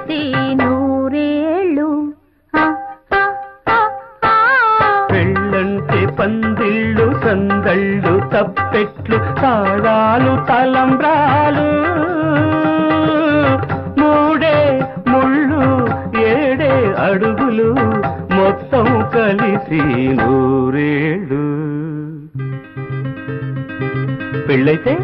కలిసి నూరేళ్ళు. పెళ్ళంటే పందిళ్ళు సందళ్ళు తప్పెట్లు తాళాలు తలంబ్రాలు మూడే ముళ్ళు ఏడే అడుగులు మొత్తం కలిసి నూరేళ్ళు. పెళ్ళైతే